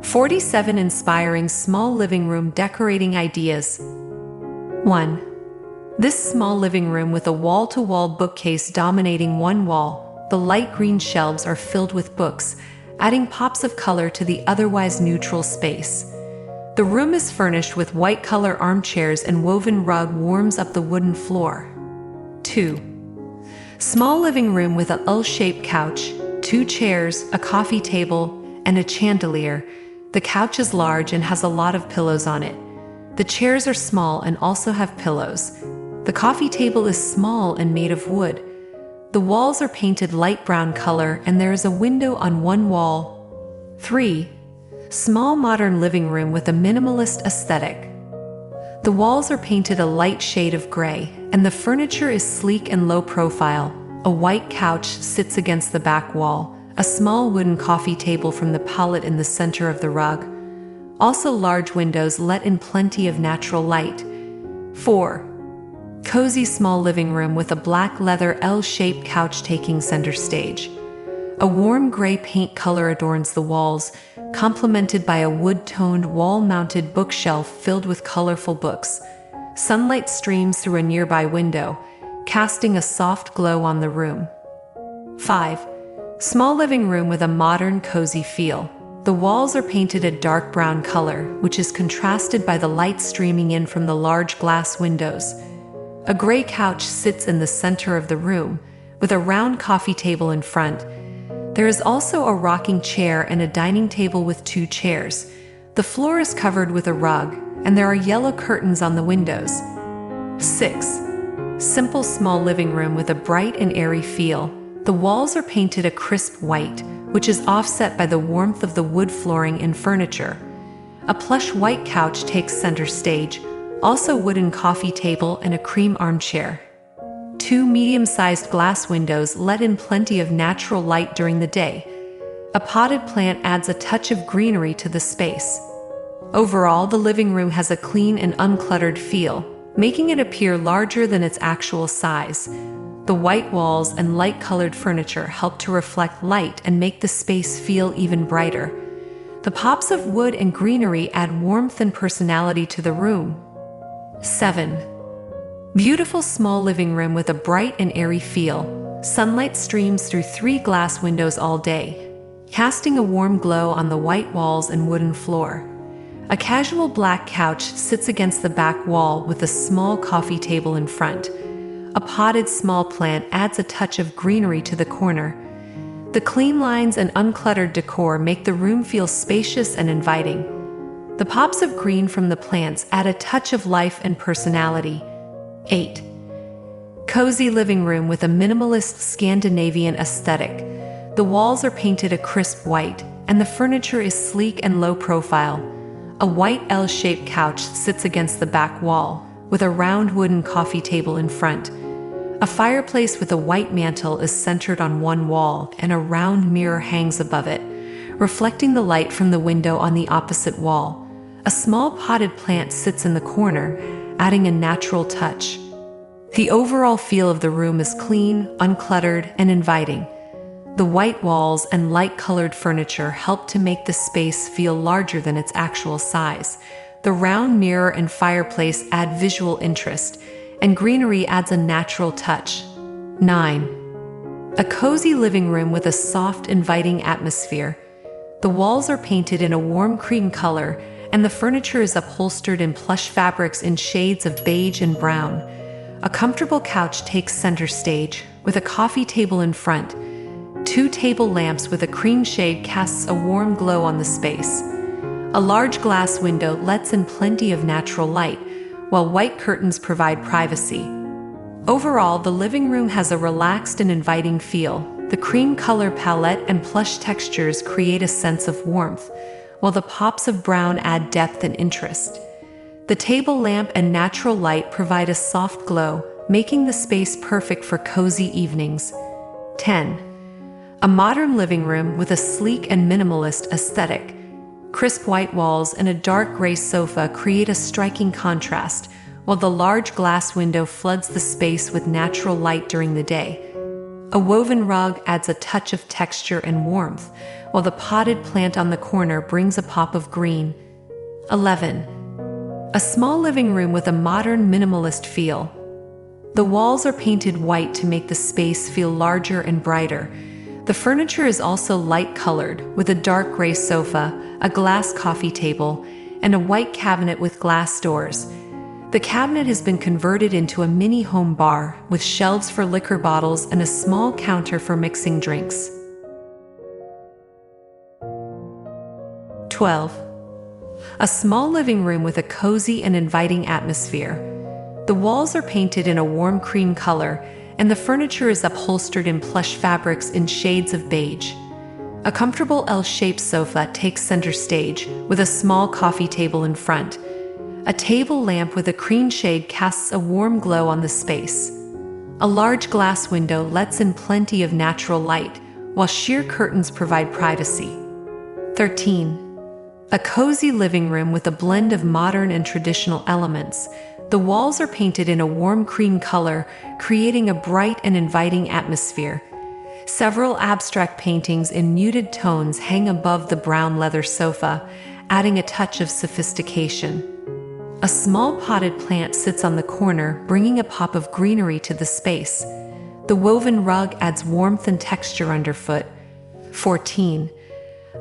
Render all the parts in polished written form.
47 Inspiring Small Living Room Decorating Ideas. 1. This small living room with a wall-to-wall bookcase dominating one wall, the light green shelves are filled with books, adding pops of color to the otherwise neutral space. The room is furnished with white color armchairs and woven rug warms up the wooden floor. 2. Small living room with a L-shaped couch, 2 chairs, a coffee table, and a chandelier. The couch is large and has a lot of pillows on it. The chairs are small and also have pillows. The coffee table is small and made of wood. The walls are painted light brown color and there is a window on one wall. 3. Small modern living room with a minimalist aesthetic. The walls are painted a light shade of gray, and the furniture is sleek and low profile. A white couch sits against the back wall, a small wooden coffee table from the pallet in the center of the rug. Also large windows let in plenty of natural light. 4. Cozy small living room with a black leather L-shaped couch taking center stage. A warm gray paint color adorns the walls, complemented by a wood-toned wall-mounted bookshelf filled with colorful books. Sunlight streams through a nearby window, casting a soft glow on the room. 5. Small living room with a modern, cozy feel. The walls are painted a dark brown color, which is contrasted by the light streaming in from the large glass windows. A gray couch sits in the center of the room, with a round coffee table in front. There is also a rocking chair and a dining table with 2 chairs. The floor is covered with a rug, and there are yellow curtains on the windows. 6. Simple small living room with a bright and airy feel. The walls are painted a crisp white, which is offset by the warmth of the wood flooring and furniture. A plush white couch takes center stage, also wooden coffee table and a cream armchair. 2 medium-sized glass windows let in plenty of natural light during the day. A potted plant adds a touch of greenery to the space. Overall, the living room has a clean and uncluttered feel, making it appear larger than its actual size. The white walls and light-colored furniture help to reflect light and make the space feel even brighter. The pops of wood and greenery add warmth and personality to the room. 7. Beautiful small living room with a bright and airy feel. Sunlight streams through 3 glass windows all day, casting a warm glow on the white walls and wooden floor. A casual black couch sits against the back wall with a small coffee table in front. A potted small plant adds a touch of greenery to the corner. The clean lines and uncluttered decor make the room feel spacious and inviting. The pops of green from the plants add a touch of life and personality. 8. Cozy living room with a minimalist Scandinavian aesthetic. The walls are painted a crisp white, and the furniture is sleek and low profile. A white L-shaped couch sits against the back wall, with a round wooden coffee table in front. A fireplace with a white mantle is centered on one wall, and a round mirror hangs above it, reflecting the light from the window on the opposite wall. A small potted plant sits in the corner, adding a natural touch. The overall feel of the room is clean, uncluttered, and inviting. The white walls and light-colored furniture help to make the space feel larger than its actual size. The round mirror and fireplace add visual interest, and greenery adds a natural touch. 9. A cozy living room with a soft, inviting atmosphere. The walls are painted in a warm cream color, and the furniture is upholstered in plush fabrics in shades of beige and brown. A comfortable couch takes center stage, with a coffee table in front. 2 table lamps with a cream shade casts a warm glow on the space. A large glass window lets in plenty of natural light, while white curtains provide privacy. Overall, the living room has a relaxed and inviting feel. The cream color palette and plush textures create a sense of warmth, while the pops of brown add depth and interest. The table lamp and natural light provide a soft glow, making the space perfect for cozy evenings. 10. A modern living room with a sleek and minimalist aesthetic. Crisp white walls and a dark gray sofa create a striking contrast, while the large glass window floods the space with natural light during the day. A woven rug adds a touch of texture and warmth, while the potted plant on the corner brings a pop of green. 11. A small living room with a modern minimalist feel. The walls are painted white to make the space feel larger and brighter. The furniture is also light-colored, with a dark gray sofa, a glass coffee table, and a white cabinet with glass doors. The cabinet has been converted into a mini home bar, with shelves for liquor bottles and a small counter for mixing drinks. 12. A small living room with a cozy and inviting atmosphere. The walls are painted in a warm cream color, and the furniture is upholstered in plush fabrics in shades of beige. A comfortable L-shaped sofa takes center stage, with a small coffee table in front. A table lamp with a cream shade casts a warm glow on the space. A large glass window lets in plenty of natural light, while sheer curtains provide privacy. 13. A cozy living room with a blend of modern and traditional elements. The walls are painted in a warm cream color, creating a bright and inviting atmosphere. Several abstract paintings in muted tones hang above the brown leather sofa, adding a touch of sophistication. A small potted plant sits on the corner, bringing a pop of greenery to the space. The woven rug adds warmth and texture underfoot. 14.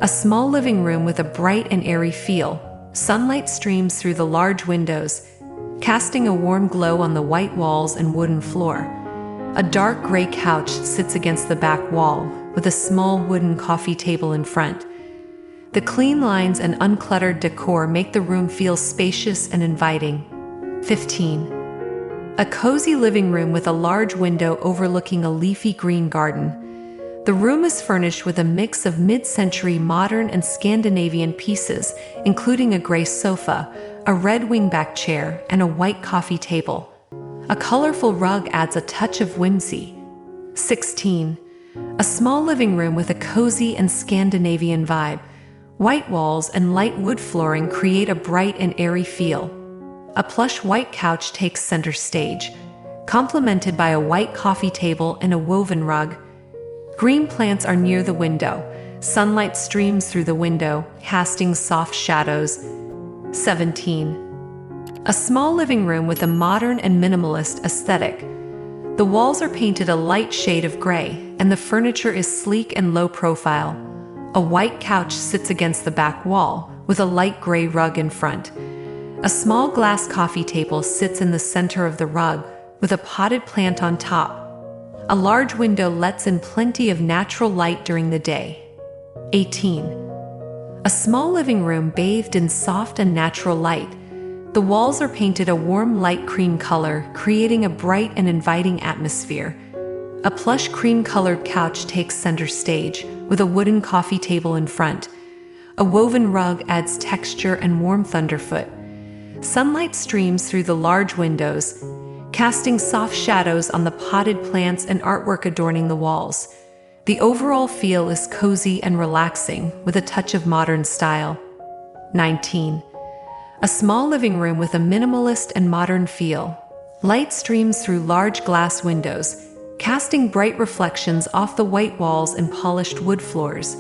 A small living room with a bright and airy feel. Sunlight streams through the large windows, casting a warm glow on the white walls and wooden floor. A dark gray couch sits against the back wall, with a small wooden coffee table in front. The clean lines and uncluttered decor make the room feel spacious and inviting. 15. A cozy living room with a large window overlooking a leafy green garden. The room is furnished with a mix of mid-century modern and Scandinavian pieces, including a gray sofa, a red wingback chair, and a white coffee table. A colorful rug adds a touch of whimsy. 16. A small living room with a cozy and Scandinavian vibe. White walls and light wood flooring create a bright and airy feel. A plush white couch takes center stage, complemented by a white coffee table and a woven rug. Green plants are near the window. Sunlight streams through the window, casting soft shadows. 17. A small living room with a modern and minimalist aesthetic. The walls are painted a light shade of gray, and the furniture is sleek and low profile. A white couch sits against the back wall, with a light gray rug in front. A small glass coffee table sits in the center of the rug, with a potted plant on top. A large window lets in plenty of natural light during the day. 18. A small living room bathed in soft and natural light. The walls are painted a warm light cream color, creating a bright and inviting atmosphere. A plush cream-colored couch takes center stage, with a wooden coffee table in front. A woven rug adds texture and warmth underfoot. Sunlight streams through the large windows, casting soft shadows on the potted plants and artwork adorning the walls. The overall feel is cozy and relaxing, with a touch of modern style. 19. A small living room with a minimalist and modern feel. Light streams through large glass windows, casting bright reflections off the white walls and polished wood floors.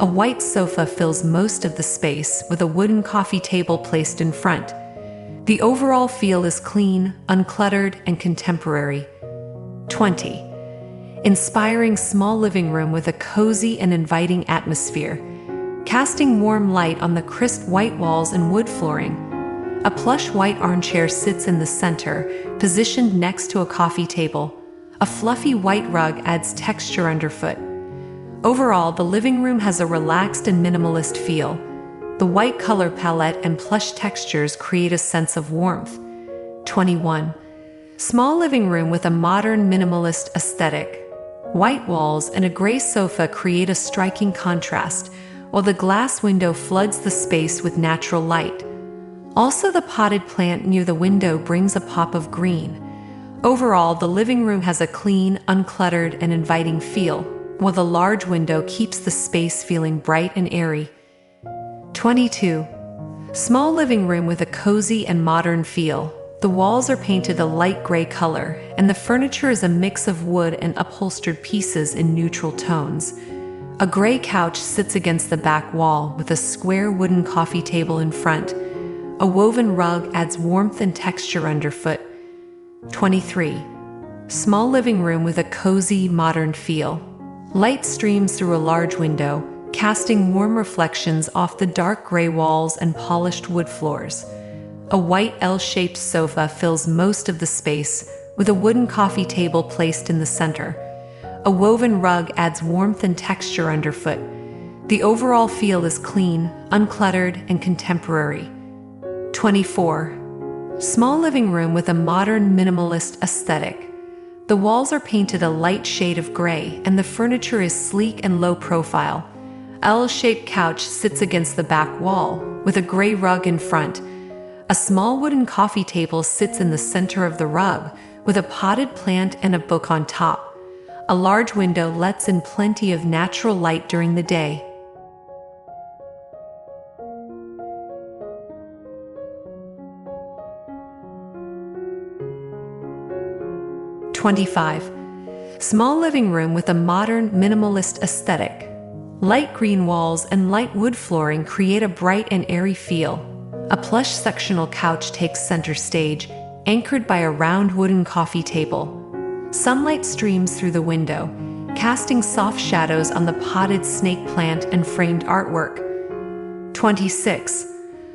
A white sofa fills most of the space, with a wooden coffee table placed in front. The overall feel is clean, uncluttered, and contemporary. 20. Inspiring small living room with a cozy and inviting atmosphere, casting warm light on the crisp white walls and wood flooring. A plush white armchair sits in the center, positioned next to a coffee table. A fluffy white rug adds texture underfoot. Overall, the living room has a relaxed and minimalist feel. The white color palette and plush textures create a sense of warmth. 21. Small living room with a modern minimalist aesthetic. White walls and a gray sofa create a striking contrast, while the glass window floods the space with natural light. Also, the potted plant near the window brings a pop of green. Overall, the living room has a clean, uncluttered, and inviting feel, while the large window keeps the space feeling bright and airy. 22. Small living room with a cozy and modern feel. The walls are painted a light gray color, and the furniture is a mix of wood and upholstered pieces in neutral tones. A gray couch sits against the back wall with a square wooden coffee table in front. A woven rug adds warmth and texture underfoot. 23. Small living room with a cozy, modern feel. Light streams through a large window, casting warm reflections off the dark gray walls and polished wood floors. A white L-shaped sofa fills most of the space, with a wooden coffee table placed in the center. A woven rug adds warmth and texture underfoot. The overall feel is clean, uncluttered, and contemporary. 24. Small living room with a modern minimalist aesthetic. The walls are painted a light shade of gray, and the furniture is sleek and low profile. L-shaped couch sits against the back wall, with a gray rug in front. A small wooden coffee table sits in the center of the rug, with a potted plant and a book on top. A large window lets in plenty of natural light during the day. (25) Small living room with a modern, minimalist aesthetic. Light green walls and light wood flooring create a bright and airy feel. A plush sectional couch takes center stage, anchored by a round wooden coffee table. Sunlight streams through the window, casting soft shadows on the potted snake plant and framed artwork. 26.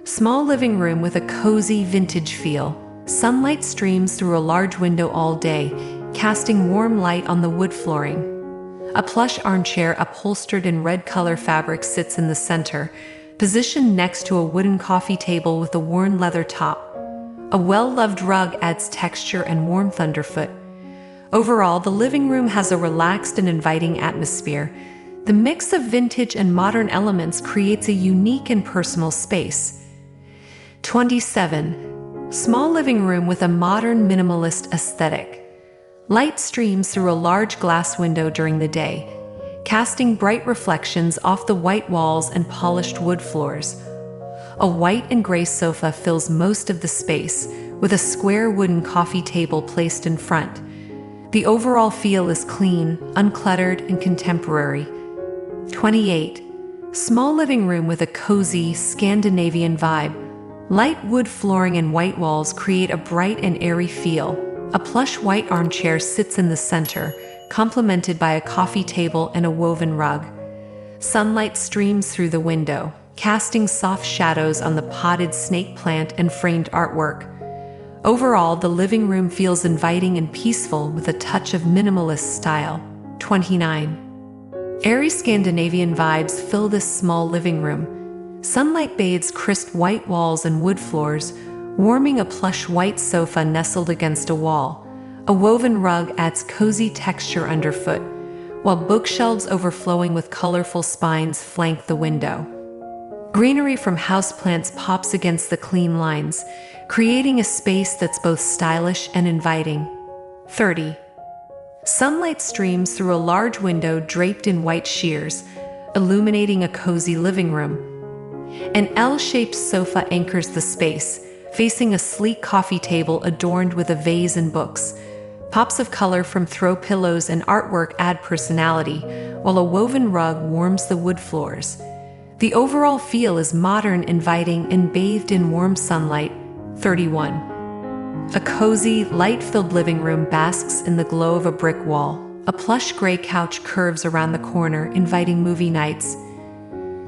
Small living room with a cozy vintage feel. Sunlight streams through a large window all day, casting warm light on the wood flooring. A plush armchair upholstered in red color fabric sits in the center, positioned next to a wooden coffee table with a worn leather top. A well-loved rug adds texture and warmth underfoot. Overall, the living room has a relaxed and inviting atmosphere. The mix of vintage and modern elements creates a unique and personal space. 27. Small living room with a modern minimalist aesthetic. Light streams through a large glass window during the day, casting bright reflections off the white walls and polished wood floors. A white and gray sofa fills most of the space, with a square wooden coffee table placed in front. The overall feel is clean, uncluttered, and contemporary. 28. Small living room with a cozy, Scandinavian vibe. Light wood flooring and white walls create a bright and airy feel. A plush white armchair sits in the center, complemented by a coffee table and a woven rug. Sunlight streams through the window, casting soft shadows on the potted snake plant and framed artwork. Overall, the living room feels inviting and peaceful with a touch of minimalist style. 29. Airy Scandinavian vibes fill this small living room. Sunlight bathes crisp white walls and wood floors, warming a plush white sofa nestled against a wall. A woven rug adds cozy texture underfoot, while bookshelves overflowing with colorful spines flank the window. Greenery from houseplants pops against the clean lines, creating a space that's both stylish and inviting. 30. Sunlight streams through a large window draped in white sheers, illuminating a cozy living room. An L-shaped sofa anchors the space, facing a sleek coffee table adorned with a vase and books. Pops of color from throw pillows and artwork add personality, while a woven rug warms the wood floors. The overall feel is modern, inviting, and bathed in warm sunlight. 31. A cozy, light-filled living room basks in the glow of a brick wall. A plush gray couch curves around the corner, inviting movie nights.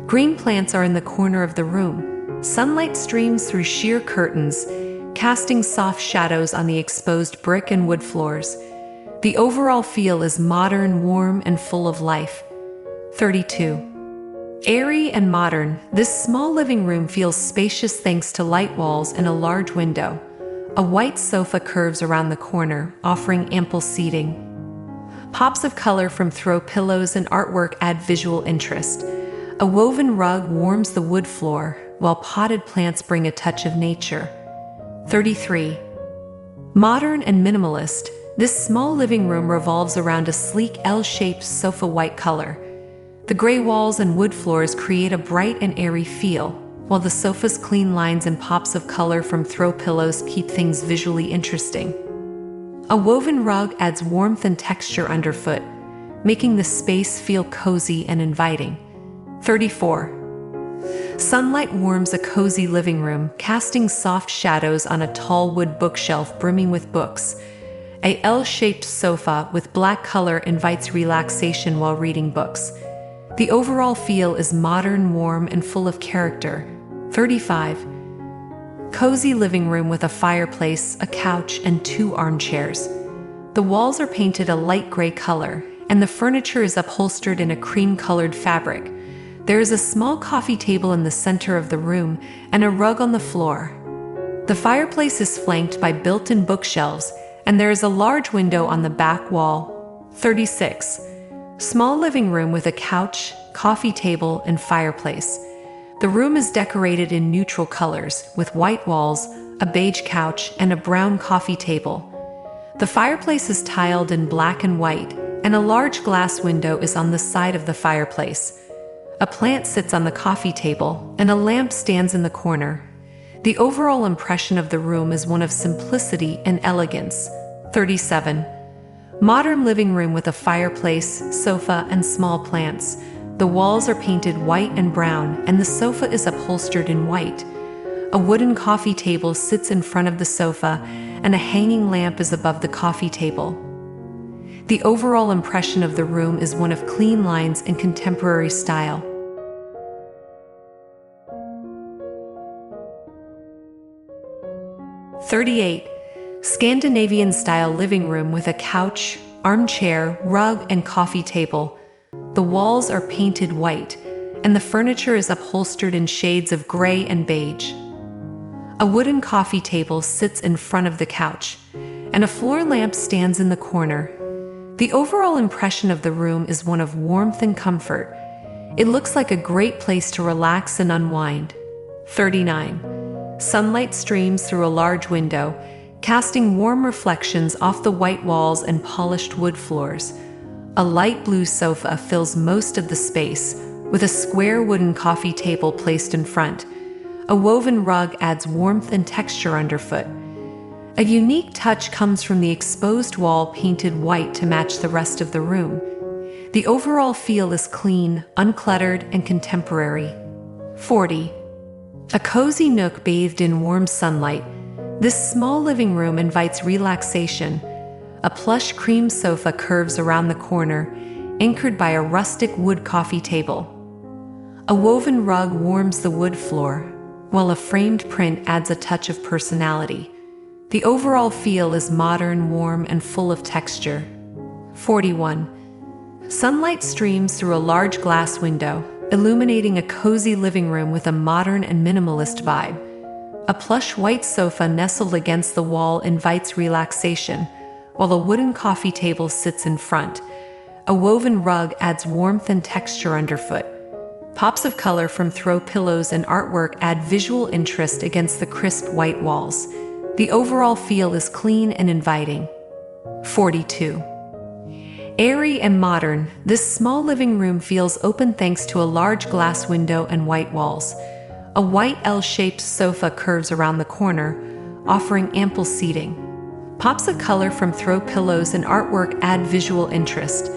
Green plants are in the corner of the room. Sunlight streams through sheer curtains, casting soft shadows on the exposed brick and wood floors. The overall feel is modern, warm, and full of life. 32. Airy and modern, this small living room feels spacious thanks to light walls and a large window. A white sofa curves around the corner, offering ample seating. Pops of color from throw pillows and artwork add visual interest. A woven rug warms the wood floor, while potted plants bring a touch of nature. 33. Modern and minimalist, this small living room revolves around a sleek L-shaped sofa white color. The gray walls and wood floors create a bright and airy feel. while the sofa's clean lines and pops of color from throw pillows keep things visually interesting. A woven rug adds warmth and texture underfoot, making the space feel cozy and inviting. 34. Sunlight warms a cozy living room, casting soft shadows on a tall wood bookshelf brimming with books. A L-shaped sofa with black color invites relaxation while reading books. The overall feel is modern, warm, and full of character. 35. Cozy living room with a fireplace, a couch, and 2 armchairs. The walls are painted a light gray color, and the furniture is upholstered in a cream-colored fabric. There is a small coffee table in the center of the room and a rug on the floor. The fireplace is flanked by built-in bookshelves, and there is a large window on the back wall. 36. Small living room with a couch, coffee table, and fireplace. The room is decorated in neutral colors, with white walls, a beige couch, and a brown coffee table. The fireplace is tiled in black and white, and a large glass window is on the side of the fireplace. A plant sits on the coffee table, and a lamp stands in the corner. The overall impression of the room is one of simplicity and elegance. 37. Modern living room with a fireplace, sofa, and small plants. The walls are painted white and brown, and the sofa is upholstered in white. A wooden coffee table sits in front of the sofa, and a hanging lamp is above the coffee table. The overall impression of the room is one of clean lines and contemporary style. 38. Scandinavian-style living room with a couch, armchair, rug, and coffee table. The walls are painted white, and the furniture is upholstered in shades of gray and beige. A wooden coffee table sits in front of the couch, and a floor lamp stands in the corner. The overall impression of the room is one of warmth and comfort. It looks like a great place to relax and unwind. 39. Sunlight streams through a large window, casting warm reflections off the white walls and polished wood floors. A light blue sofa fills most of the space, with a square wooden coffee table placed in front. A woven rug adds warmth and texture underfoot. A unique touch comes from the exposed wall painted white to match the rest of the room. The overall feel is clean, uncluttered, and contemporary. 40. A cozy nook bathed in warm sunlight. This small living room invites relaxation. A plush cream sofa curves around the corner, anchored by a rustic wood coffee table. A woven rug warms the wood floor, while a framed print adds a touch of personality. The overall feel is modern, warm, and full of texture. 41. Sunlight streams through a large glass window, illuminating a cozy living room with a modern and minimalist vibe. A plush white sofa nestled against the wall invites relaxation, while a wooden coffee table sits in front. A woven rug adds warmth and texture underfoot. Pops of color from throw pillows and artwork add visual interest against the crisp white walls. The overall feel is clean and inviting. 42. Airy and modern, this small living room feels open thanks to a large glass window and white walls. A white L-shaped sofa curves around the corner, offering ample seating. Pops of color from throw pillows and artwork add visual interest.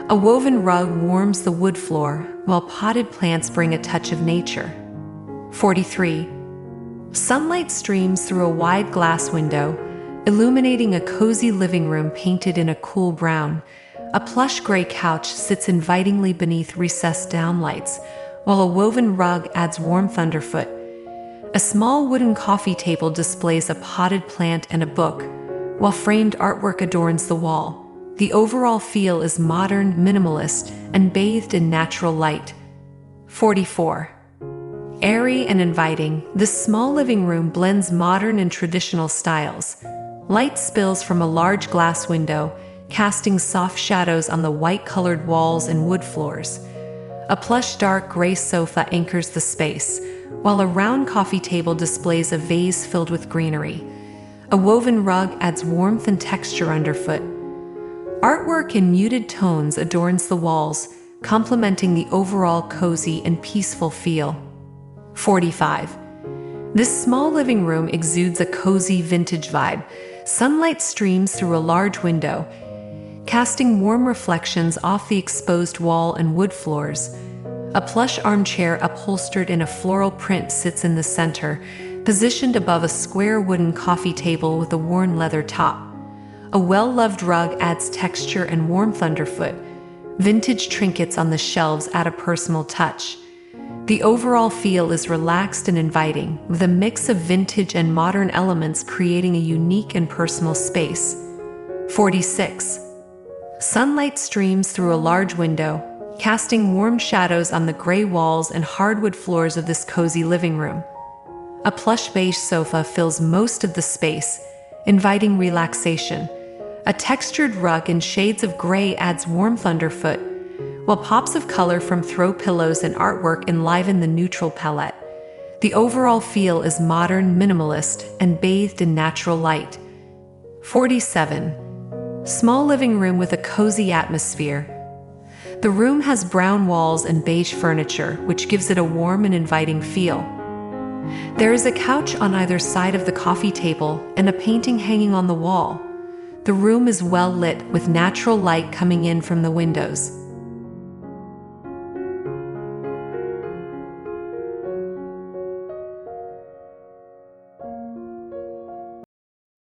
A woven rug warms the wood floor, while potted plants bring a touch of nature. 43. Sunlight streams through a wide glass window, illuminating a cozy living room painted in a cool brown. A plush gray couch sits invitingly beneath recessed downlights, while a woven rug adds warmth underfoot. A small wooden coffee table displays a potted plant and a book, while framed artwork adorns the wall. The overall feel is modern, minimalist, and bathed in natural light. 44. Airy and inviting, this small living room blends modern and traditional styles. Light spills from a large glass window, casting soft shadows on the white-colored walls and wood floors. A plush dark gray sofa anchors the space, while a round coffee table displays a vase filled with greenery. A woven rug adds warmth and texture underfoot. Artwork in muted tones adorns the walls, complementing the overall cozy and peaceful feel. 45. This small living room exudes a cozy vintage vibe. Sunlight streams through a large window, casting warm reflections off the exposed wall and wood floors. A plush armchair upholstered in a floral print sits in the center, positioned above a square wooden coffee table with a worn leather top. A well-loved rug adds texture and warmth underfoot. Vintage trinkets on the shelves add a personal touch. The overall feel is relaxed and inviting, with a mix of vintage and modern elements creating a unique and personal space. 46. Sunlight streams through a large window, casting warm shadows on the gray walls and hardwood floors of this cozy living room. A plush beige sofa fills most of the space, inviting relaxation. A textured rug in shades of gray adds warmth underfoot, while pops of color from throw pillows and artwork enliven the neutral palette. The overall feel is modern, minimalist, and bathed in natural light. 47. Small living room with a cozy atmosphere. The room has brown walls and beige furniture, which gives it a warm and inviting feel. There is a couch on either side of the coffee table and a painting hanging on the wall. The room is well lit, with natural light coming in from the windows.